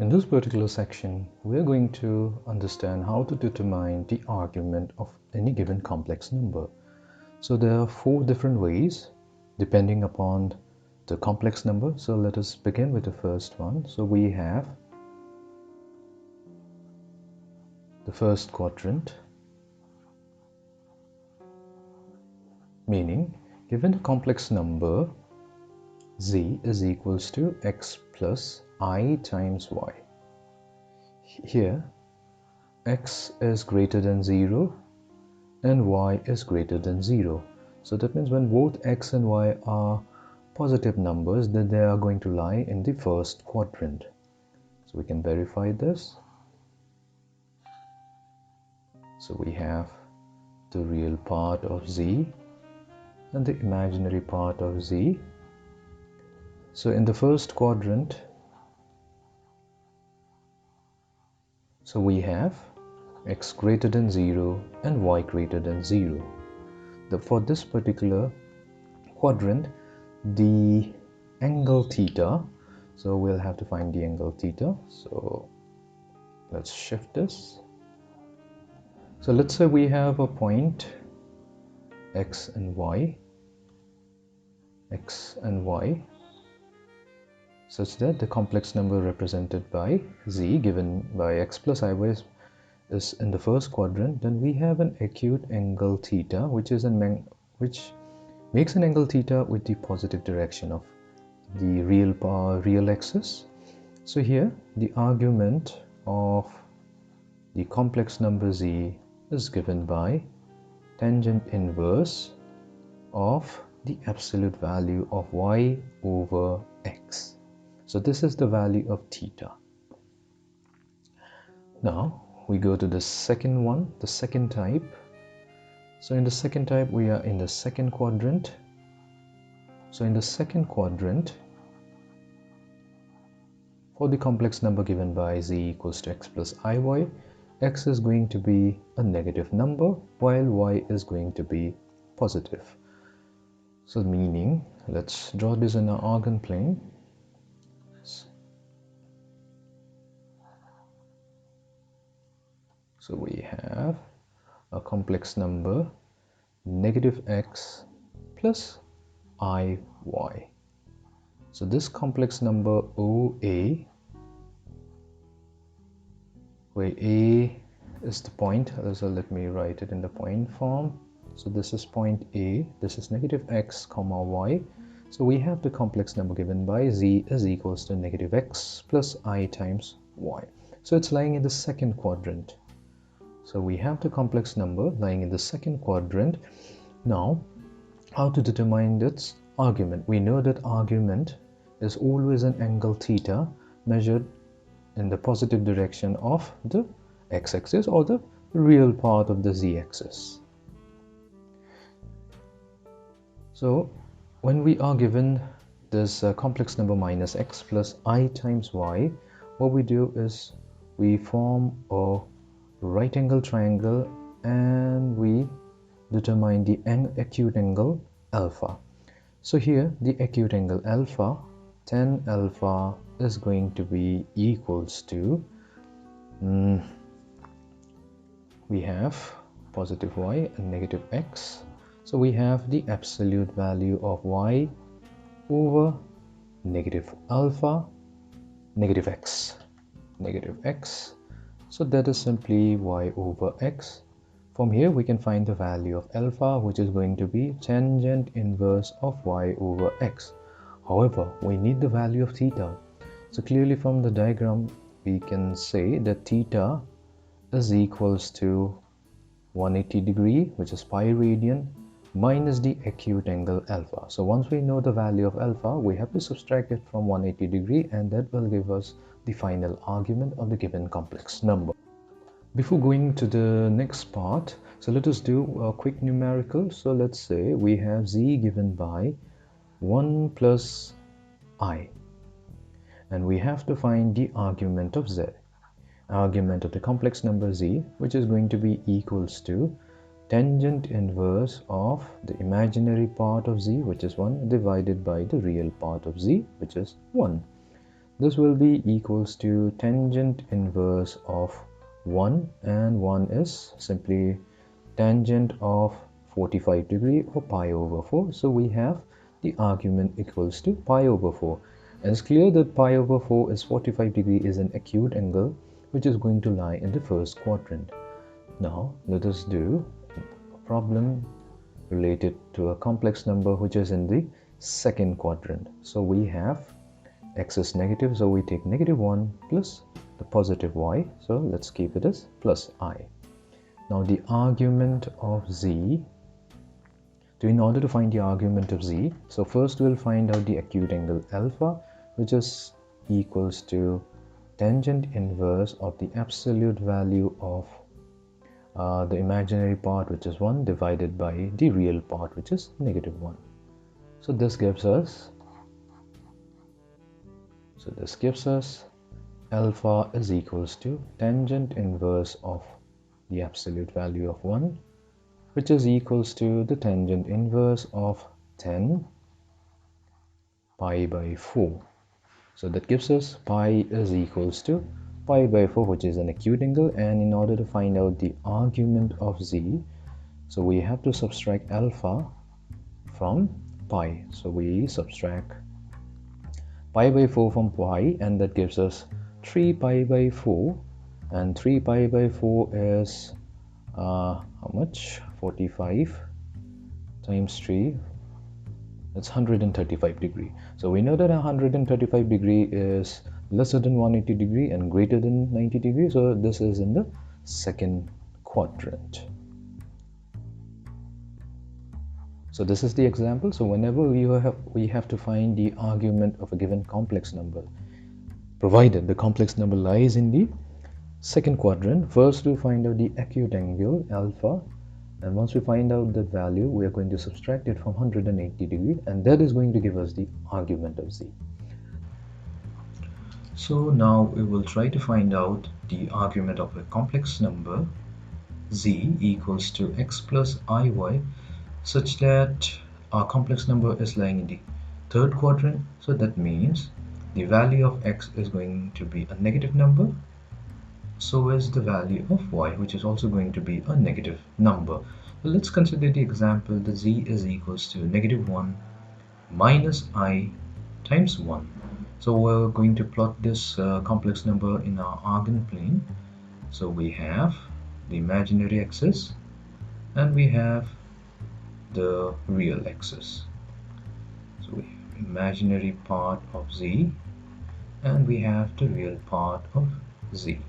In this particular section, we're going to understand how to determine the argument of any given complex number. So there are 4 different ways depending upon the complex number. So let us begin with the first one. So we have the first quadrant, meaning given a complex number z is equals to x plus I times y. Here x is greater than 0 and y is greater than 0. So that means when both x and y are positive numbers, then they are going to lie in the first quadrant. So we can verify this. So we have the real part of z and the imaginary part of z. So in the first quadrant, so we have x greater than 0 and y greater than 0. For this particular quadrant, the angle theta, so we'll have to find the angle theta. So let's shift this. So let's say we have a point x and y, such that the complex number represented by z given by x plus iy is in the first quadrant. Then we have an acute angle theta, which makes an angle theta with the positive direction of the real axis. So here the argument of the complex number z is given by tangent inverse of the absolute value of y over x. So this is the value of theta. Now we go to the second one, the second type. So in the second type, we are in the second quadrant. So in the second quadrant, for the complex number given by z equals to x plus iy, x is going to be a negative number while y is going to be positive. So meaning, let's draw this in an argan plane. So we have a complex number negative x plus iy. So this complex number OA, where A is the point, so let me write it in the point form. So this is point A, this is negative x comma y. So we have the complex number given by z is equals to negative x plus I times y. So it's lying in the second quadrant. So we have the complex number lying in the second quadrant. Now, how to determine its argument? We know that argument is always an angle theta measured in the positive direction of the x-axis or the real part of the z-axis. So when we are given this complex number minus x plus I times y, what we do is we form a right angle triangle and we determine the acute angle alpha. So here the acute angle alpha, tan alpha is going to be equals to we have positive y and negative x. So we have the absolute value of y over negative alpha, negative x. So that is simply y over x. From here we can find the value of alpha, which is going to be tangent inverse of y over x. However, we need the value of theta. So clearly from the diagram we can say that theta is equals to 180 degree, which is pi radian, minus the acute angle alpha. So once we know the value of alpha, we have to subtract it from 180 degree, and that will give us the final argument of the given complex number. Before going to the next part, so let us do a quick numerical. So let's say we have z given by 1 plus I, and we have to find the argument of z, argument of the complex number z, which is going to be equals to tangent inverse of the imaginary part of z, which is 1, divided by the real part of z, which is 1. this will be equals to tangent inverse of 1, and 1 is simply tangent of 45 degree or pi over 4. So we have the argument equals to pi over 4. And it's clear that pi over 4 is 45 degree is an acute angle which is going to lie in the first quadrant. Now let us do a problem related to a complex number which is in the second quadrant. So we have x is negative, so we take -1 plus the positive y, so let's keep it as plus I. Now the argument of z, so in order to find the argument of z, so first we'll find out the acute angle alpha, which is equals to tangent inverse of the absolute value of the imaginary part, which is 1, divided by the real part, which is -1. So this gives us alpha is equals to tangent inverse of the absolute value of 1, which is equals to the tangent inverse of 10 pi by 4. So that gives us pi is equals to pi by 4, which is an acute angle. And in order to find out the argument of z, so we have to subtract alpha from pi. So we subtract pi by 4 from pi, and that gives us 3 pi by 4, and 3 pi by 4 is how much? 45 times 3, that's 135 degree. So we know that 135 degree is lesser than 180 degree and greater than 90 degree. So this is in the second quadrant. So this is the example. So whenever we have to find the argument of a given complex number, provided the complex number lies in the second quadrant, first we find out the acute angle alpha, and once we find out the value, we are going to subtract it from 180 degree, and that is going to give us the argument of z. So now we will try to find out the argument of a complex number z equals to x plus iy, such that our complex number is lying in the third quadrant. So that means the value of x is going to be a negative number, so is the value of y, which is also going to be a negative number. So let's consider the example that z is equals to -1 minus I times 1. So we're going to plot this complex number in our argan plane. So we have the imaginary axis and we have the real axis. So we have imaginary part of z and we have the real part of z.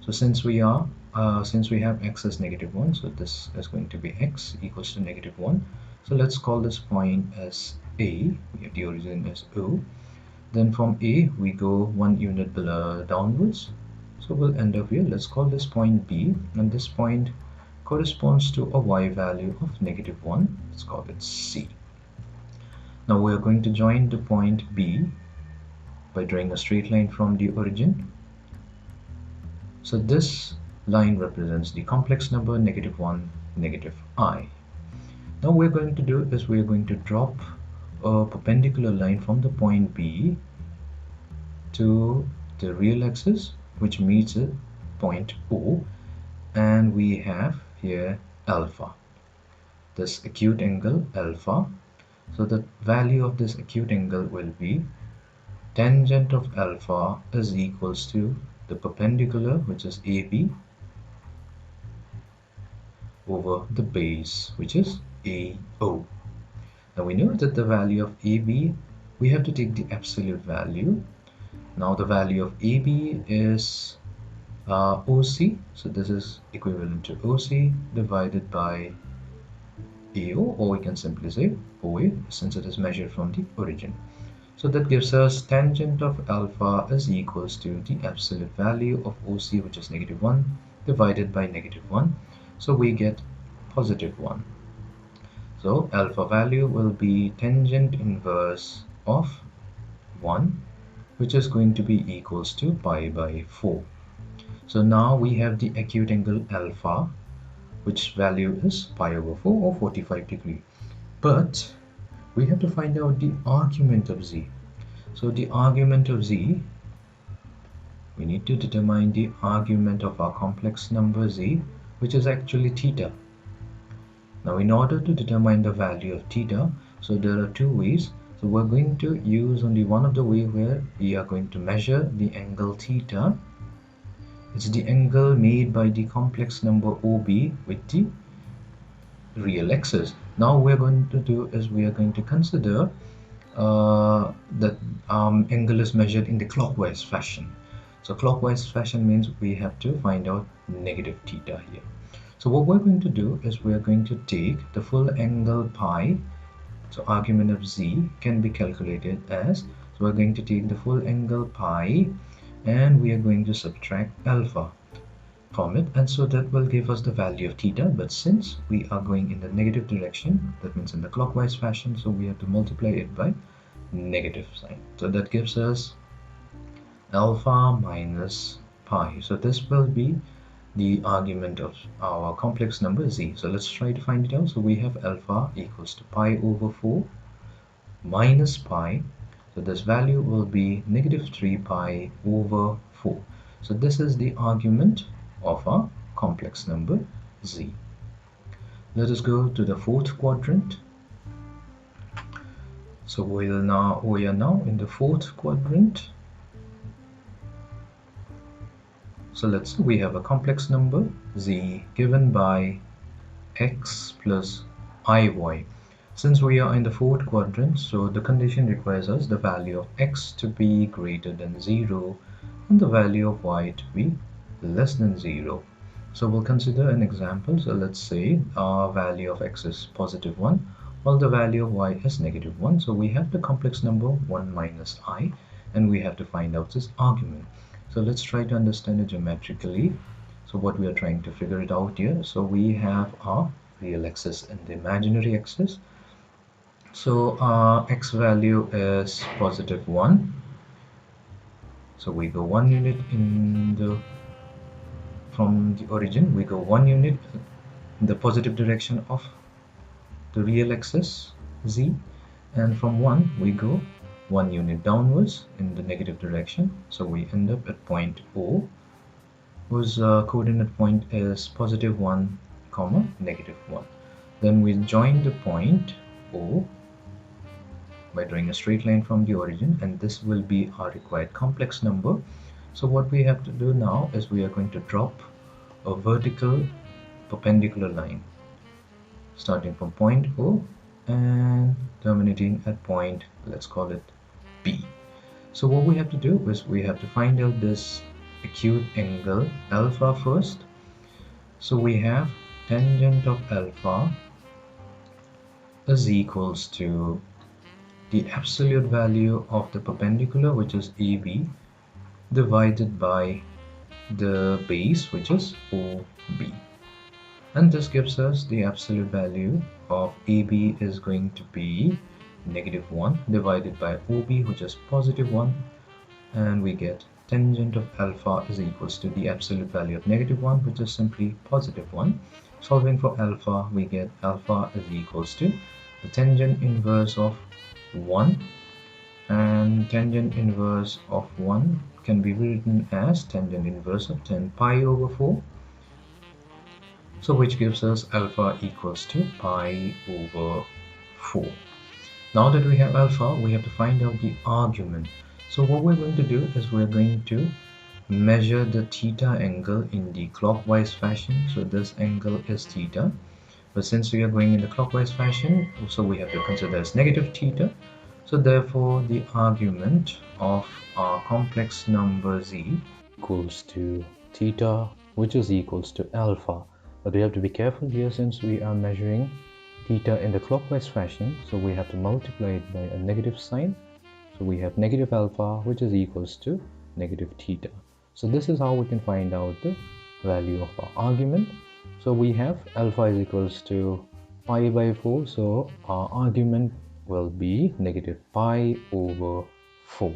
So since we have x as -1, so this is going to be x equals to -1. So let's call this point as A. We have the origin as O. Then from A we go 1 unit below downwards. So we'll end up here. Let's call this point B, and this point corresponds to a y value of -1. Let's call it C. Now we are going to join the point B by drawing a straight line from the origin. So this line represents the complex number -1, -I. Now we're going to do is we're going to drop a perpendicular line from the point B to the real axis, which meets at point O, and we have here alpha, this acute angle alpha. So the value of this acute angle will be tangent of alpha is equals to the perpendicular, which is AB, over the base, which is AO. Now we know that the value of AB, we have to take the absolute value. Now the value of AB is OC, so this is equivalent to OC divided by AO, or we can simply say OA, since it is measured from the origin. So that gives us tangent of alpha is equals to the absolute value of OC, which is -1, divided by -1. So we get +1. So alpha value will be tangent inverse of 1, which is going to be equals to pi by 4. So now we have the acute angle alpha, which value is pi over 4 or 45 degree. But we have to find out the argument of z. So the argument of z, we need to determine the argument of our complex number z, which is actually theta. Now in order to determine the value of theta, so there are two ways. So we're going to use only one of the way where we are going to measure the angle theta. It's the angle made by the complex number OB with the real axis. Now we're going to do is we are going to consider that angle is measured in the clockwise fashion. So clockwise fashion means we have to find out negative theta here. So what we're going to do is we're going to take the full angle pi. So argument of z can be calculated as, so we're going to take the full angle pi and we are going to subtract alpha from it, and so that will give us the value of theta. But since we are going in the negative direction, that means in the clockwise fashion, so we have to multiply it by negative sign. So that gives us alpha minus pi. So this will be the argument of our complex number z. So let's try to find it out. So we have alpha equals to pi over 4 minus pi. So this value will be negative 3 pi over 4. So this is the argument of our complex number z. Let us go to the fourth quadrant. So we are now in the fourth quadrant. So let's say we have a complex number z given by x plus iy. Since we are in the fourth quadrant, so the condition requires us the value of x to be greater than 0 and the value of y to be less than 0. So we'll consider an example. So let's say our value of x is positive 1 while the value of y is negative 1. So we have the complex number 1 minus I and we have to find out this argument. So let's try to understand it geometrically. So what we are trying to figure it out here. So we have our real axis and the imaginary axis. So our x value is positive 1. So we go 1 unit from the origin. We go 1 unit in the positive direction of the real axis z, and from 1 we go 1 unit downwards in the negative direction. So we end up at point O, whose coordinate point is positive 1 comma negative 1. Then we join the point O by drawing a straight line from the origin, and this will be our required complex number. So what we have to do now is we are going to drop a vertical perpendicular line starting from point O and terminating at point, let's call it B. So what we have to do is we have to find out this acute angle alpha first. So we have tangent of alpha is equals to the absolute value of the perpendicular, which is AB, divided by the base, which is OB. And this gives us the absolute value of AB is going to be negative 1 divided by OB, which is positive 1, and we get tangent of alpha is equals to the absolute value of negative 1, which is simply positive 1. Solving for alpha, we get alpha is equals to the tangent inverse of 1, and tangent inverse of 1 can be written as tangent inverse of 10 pi over 4. So which gives us alpha equals to pi over 4. Now that we have alpha, we have to find out the argument. So what we're going to do is we're going to measure the theta angle in the clockwise fashion. So this angle is theta, but since we are going in the clockwise fashion, so we have to consider as negative theta. So therefore the argument of our complex number z equals to theta, which is equals to alpha. But we have to be careful here since we are measuring theta in the clockwise fashion, so we have to multiply it by a negative sign. So we have negative alpha, which is equals to negative theta. So this is how we can find out the value of our argument. So we have alpha is equals to pi by 4, so our argument will be negative pi over 4.